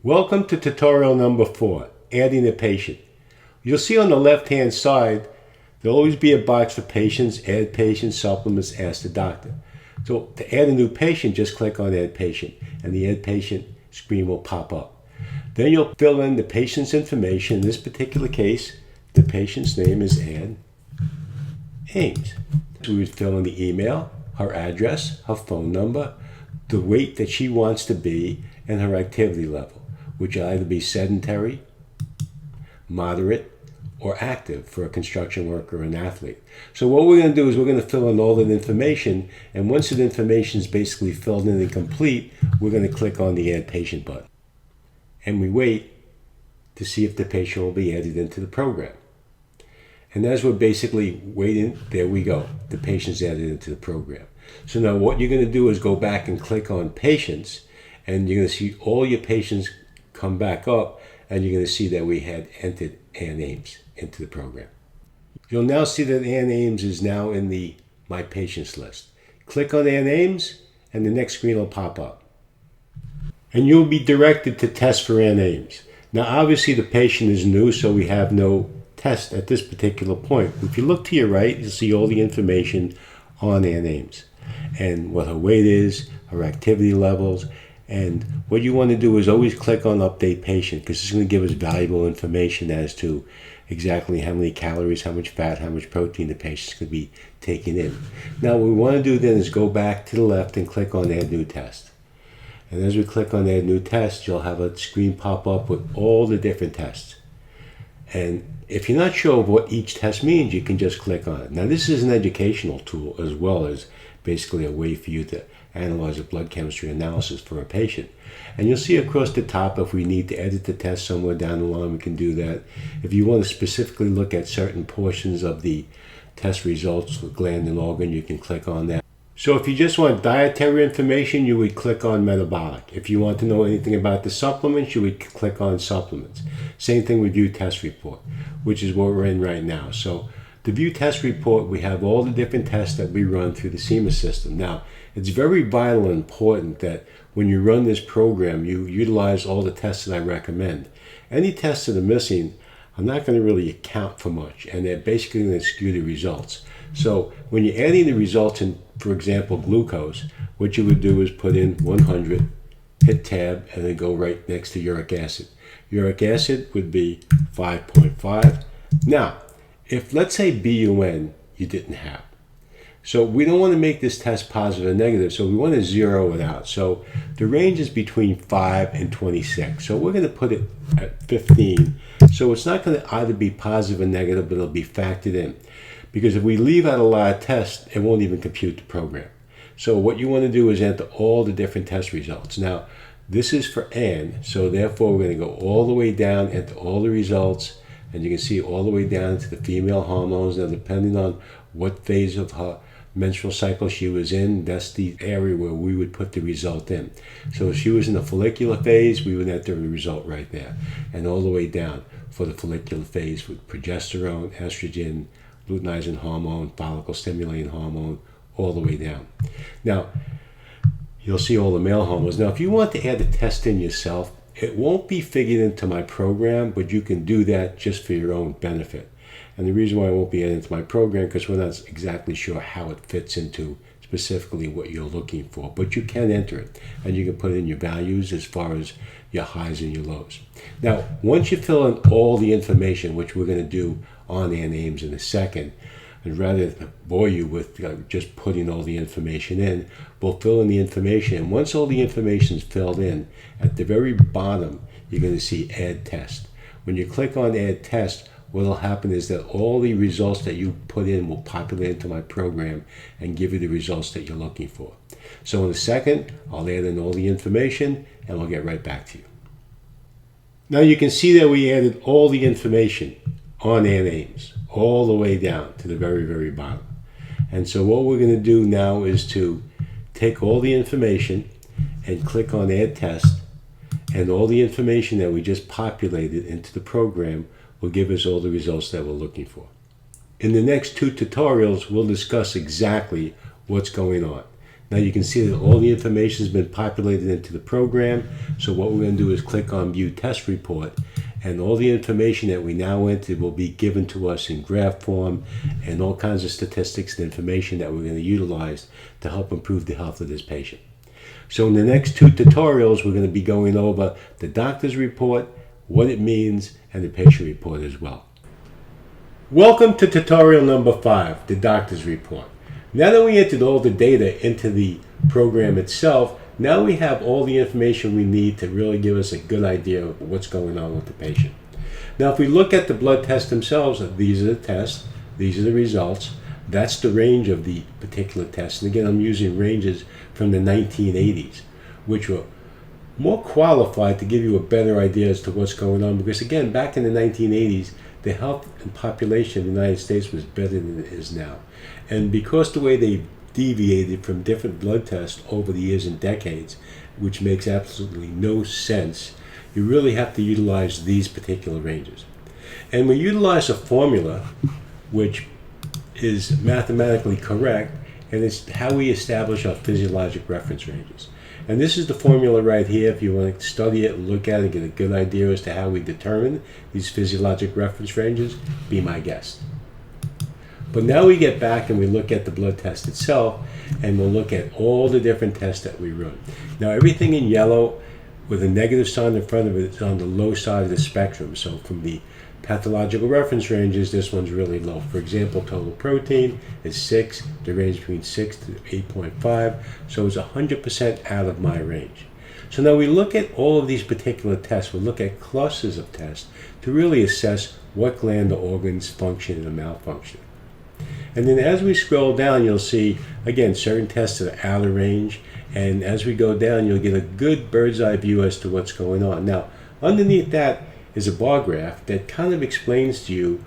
Welcome to tutorial number 4, adding a patient. You'll see on the left-hand side, there'll always be a box for patients, add patient, supplements, ask the doctor. So to add a new patient, just click on add patient and the add patient screen will pop up. Then you'll fill in the patient's information. In this particular case, the patient's name is Ann Ames. So we would fill in the email, her address, her phone number, the weight that she wants to be, and her activity level, which will either be sedentary, moderate, or active for a construction worker or an athlete. So what we're going to do is we're going to fill in all that information, and once that information is basically filled in and complete, we're going to click on the Add Patient button. And we wait to see if the patient will be added into the program. And as we're basically waiting, there we go. The patient's added into the program. So now what you're going to do is go back and click on Patients, and you're going to see all your patients come back up, and you're going to see that we had entered Ann Ames into the program. You'll now see that Ann Ames is now in the My Patients list. Click on Ann Ames, and the next screen will pop up. And you'll be directed to test for Ann Ames. Now obviously the patient is new, so we have no test at this particular point. If you look to your right, you'll see all the information on Ann Ames and what her weight is, her activity levels, and what you want to do is always click on Update Patient, because it's going to give us valuable information as to exactly how many calories, how much fat, how much protein the patient's going to be taking in. Now what we want to do then is go back to the left and click on Add New Test. And as we click on Add New Test, you'll have a screen pop up with all the different tests. And if you're not sure of what each test means, you can just click on it. Now this is an educational tool as well as basically a way for you to analyze a blood chemistry analysis for a patient. And you'll see across the top, if we need to edit the test somewhere down the line, we can do that. If you want to specifically look at certain portions of the test results with gland and organ, you can click on that. So if you just want dietary information, you would click on metabolic. If you want to know anything about the supplements, you would click on supplements. Same thing with view test report, which is what we're in right now. So the view test report, we have all the different tests that we run through the CIMA system. Now, it's very vital and important that when you run this program, you utilize all the tests that I recommend. Any tests that are missing, I'm not going to really account for much, and they're basically going to skew the results. So when you're adding the results in, for example, glucose, what you would do is put in 100, hit tab, and then go right next to uric acid. Uric acid would be 5.5. Now, if let's say BUN you didn't have, so we don't want to make this test positive or negative, so we want to zero it out. So the range is between 5 and 26. So we're going to put it at 15. So it's not going to either be positive or negative, but it'll be factored in. Because if we leave out a lot of tests, it won't even compute the program. So what you want to do is enter all the different test results. Now, this is for Ann, so therefore we're going to go all the way down, enter all the results, and you can see all the way down to the female hormones. Now, depending on what phase of her menstrual cycle she was in, that's the area where we would put the result in. So if she was in the follicular phase, we would enter the result right there. And all the way down for the follicular phase with progesterone, estrogen, luteinizing hormone, follicle stimulating hormone, all the way down. Now, you'll see all the male hormones. Now, if you want to add a test in yourself, it won't be figured into my program, but you can do that just for your own benefit. And the reason why I won't be added into my program, because we're not exactly sure how it fits into specifically what you're looking for, but you can enter it, and you can put in your values as far as your highs and your lows. Now, once you fill in all the information, which we're going to do on Ann Ames in a second, and rather than bore you with just putting all the information in, we'll fill in the information. And once all the information is filled in, at the very bottom, you're going to see Add Test. When you click on Add Test, what will happen is that all the results that you put in will populate into my program and give you the results that you're looking for. So in a second, I'll add in all the information, and we'll get right back to you. Now you can see that we added all the information on Ann Ames, all the way down to the very, very bottom. And so what we're going to do now is to take all the information and click on Add Test, and all the information that we just populated into the program will give us all the results that we're looking for. In the next 2 tutorials, we'll discuss exactly what's going on. Now you can see that all the information has been populated into the program. So what we're going to do is click on View Test Report, and all the information that we now entered will be given to us in graph form and all kinds of statistics and information that we're going to utilize to help improve the health of this patient. So in the next 2 tutorials, we're going to be going over the doctor's report, what it means, and the patient report as well. Welcome to tutorial number 5, the doctor's report. Now that we entered all the data into the program itself, now we have all the information we need to really give us a good idea of what's going on with the patient. Now if we look at the blood tests themselves, these are the tests, these are the results. That's the range of the particular test. And again, I'm using ranges from the 1980s, which were more qualified to give you a better idea as to what's going on. Because again, back in the 1980s, the health and population of the United States was better than it is now. And because the way they deviated from different blood tests over the years and decades, which makes absolutely no sense, you really have to utilize these particular ranges. And we utilize a formula which is mathematically correct, and it's how we establish our physiologic reference ranges. And this is the formula right here. If you want to study it, look at it, get a good idea as to how we determine these physiologic reference ranges, be my guest. But now we get back and we look at the blood test itself, and we'll look at all the different tests that we run. Now everything in yellow with a negative sign in front of it is on the low side of the spectrum. So from the pathological reference ranges, this one's really low. For example, total protein is 6, the range between 6 to 8.5, so it's 100% out of my range. So now we look at all of these particular tests. We'll look at clusters of tests to really assess what gland or organs function and malfunction. And then as we scroll down, you'll see, again, certain tests are out of range, and as we go down, you'll get a good bird's eye view as to what's going on. Now, underneath that is a bar graph that kind of explains to you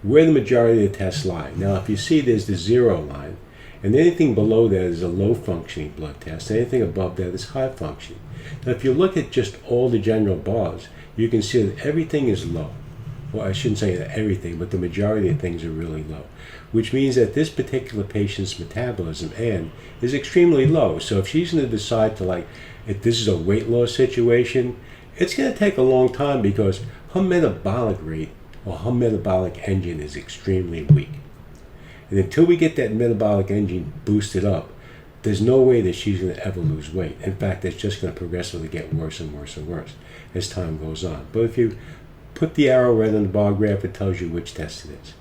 where the majority of the tests lie. Now, if you see, there's the 0 line, and anything below that is a low functioning blood test. Anything above that is high functioning. Now, if you look at just all the general bars, you can see that everything is low. Well, I shouldn't say that everything, but the majority of things are really low, which means that this particular patient's metabolism, Ann, is extremely low. So if she's going to decide to, if this is a weight loss situation, it's going to take a long time because her metabolic rate or her metabolic engine is extremely weak. And until we get that metabolic engine boosted up, there's no way that she's going to ever lose weight. In fact, it's just going to progressively get worse and worse and worse as time goes on. But if you put the arrow right on the bar graph, it tells you which test it is.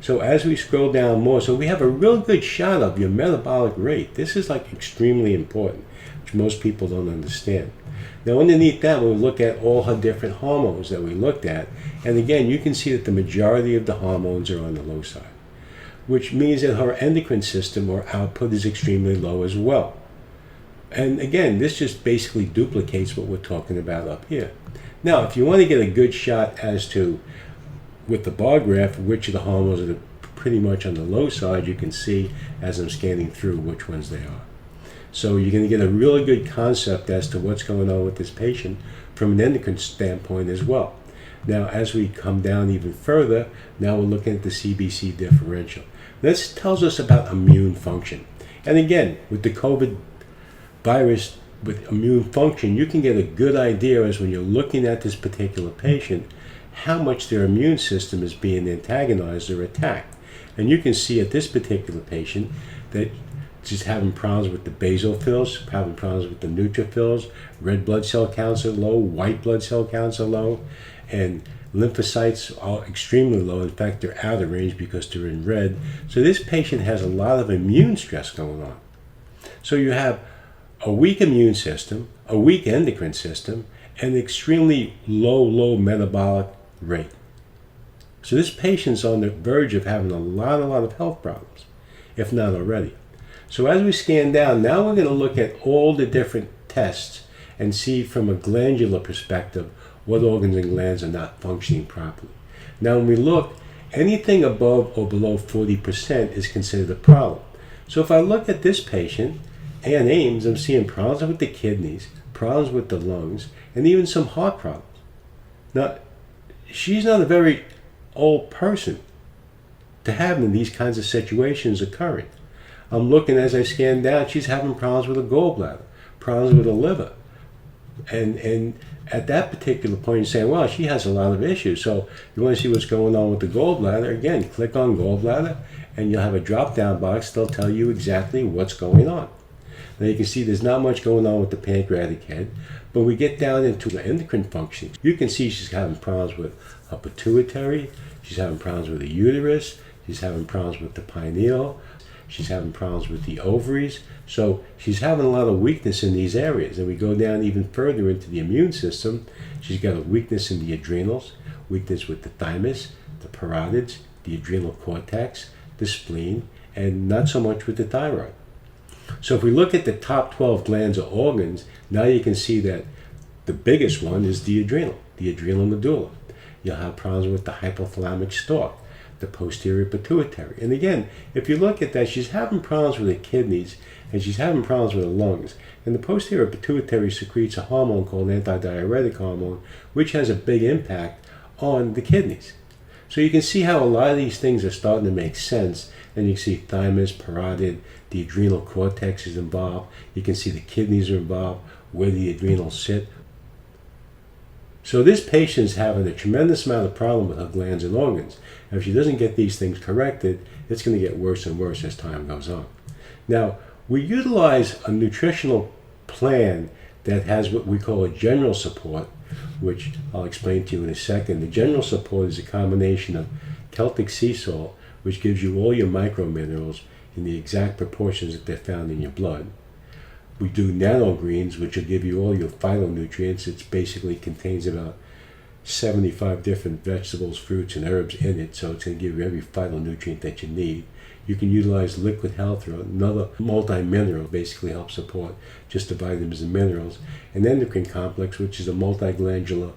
So as we scroll down more, so we have a real good shot of your metabolic rate. This is extremely important, which most people don't understand. Now underneath that, we'll look at all her different hormones that we looked at. And again, you can see that the majority of the hormones are on the low side, which means that her endocrine system or output is extremely low as well. And again, this just basically duplicates what we're talking about up here. Now, if you want to get a good shot as to, with the bar graph, which of the hormones are pretty much on the low side, you can see as I'm scanning through which ones they are. So you're going to get a really good concept as to what's going on with this patient from an endocrine standpoint as well. Now, as we come down even further, now we're looking at the CBC differential. This tells us about immune function. And again, with the COVID virus, with immune function, you can get a good idea as when you're looking at this particular patient, how much their immune system is being antagonized or attacked. And you can see at this particular patient that she's having problems with the basophils, having problems with the neutrophils, red blood cell counts are low, white blood cell counts are low, and lymphocytes are extremely low. In fact, they're out of range because they're in red. So this patient has a lot of immune stress going on. So you have a weak immune system, a weak endocrine system, and extremely low metabolic rate. So this patient's on the verge of having a lot of health problems, if not already. So as we scan down, now we're going to look at all the different tests and see from a glandular perspective what organs and glands are not functioning properly. Now when we look, anything above or below 40% is considered a problem. So if I look at this patient, Ann Ames, I'm seeing problems with the kidneys, problems with the lungs, and even some heart problems. Now, she's not a very old person to have these kinds of situations occurring. I'm looking as I scan down, she's having problems with the gallbladder, problems with the liver. And at that particular point, you're saying, well, she has a lot of issues. So you want to see what's going on with the gallbladder. Again, click on gallbladder, and you'll have a drop-down box. They'll tell you exactly what's going on. Now you can see there's not much going on with the pancreatic head, but we get down into the endocrine function. You can see she's having problems with her pituitary, she's having problems with the uterus, she's having problems with the pineal, she's having problems with the ovaries. So she's having a lot of weakness in these areas. And we go down even further into the immune system. She's got a weakness in the adrenals, weakness with the thymus, the parotids, the adrenal cortex, the spleen, and not so much with the thyroid. So if we look at the top 12 glands or organs, now you can see that the biggest one is the adrenal medulla. You'll have problems with the hypothalamic stalk, the posterior pituitary. And again, if you look at that, she's having problems with the kidneys and she's having problems with the lungs. And the posterior pituitary secretes a hormone called antidiuretic hormone, which has a big impact on the kidneys. So you can see how a lot of these things are starting to make sense. And you can see thymus, parotid, the adrenal cortex is involved. You can see the kidneys are involved, where the adrenals sit. So this patient is having a tremendous amount of problem with her glands and organs. And if she doesn't get these things corrected, it's going to get worse and worse as time goes on. Now, we utilize a nutritional plan that has what we call a general support, which I'll explain to you in a second. The general support is a combination of Celtic sea salt, which gives you all your microminerals in the exact proportions that they're found in your blood. We do nanogreens, which will give you all your phytonutrients. It basically contains about 75 different vegetables, fruits, and herbs in it, so it's going to give you every phytonutrient that you need. You can utilize liquid health or another multi-mineral, basically helps support just the vitamins and minerals. An endocrine complex, which is a multi-glandular,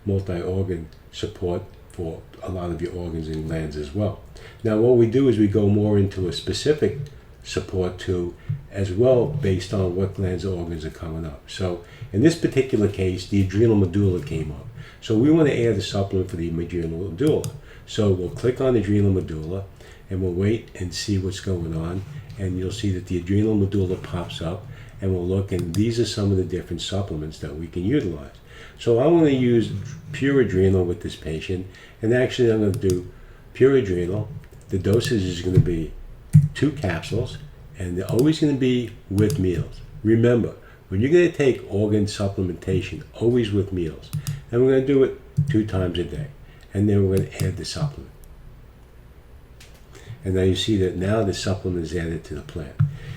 multi-organ support for a lot of your organs and glands as well. Now what we do is we go more into a specific support too, as well, based on what glands or organs are coming up. So in this particular case, the adrenal medulla came up. So we want to add a supplement for the adrenal medulla. So we'll click on adrenal medulla and we'll wait and see what's going on. And you'll see that the adrenal medulla pops up, and we'll look, and these are some of the different supplements that we can utilize. So I'm going to use pure adrenal with this patient, and actually I'm going to do pure adrenal. The dosage is going to be 2 capsules, and they're always going to be with meals. Remember, when you're going to take organ supplementation, always with meals. And we're going to do it 2 times a day, and then we're going to add the supplement. And now you see that now the supplement is added to the plan.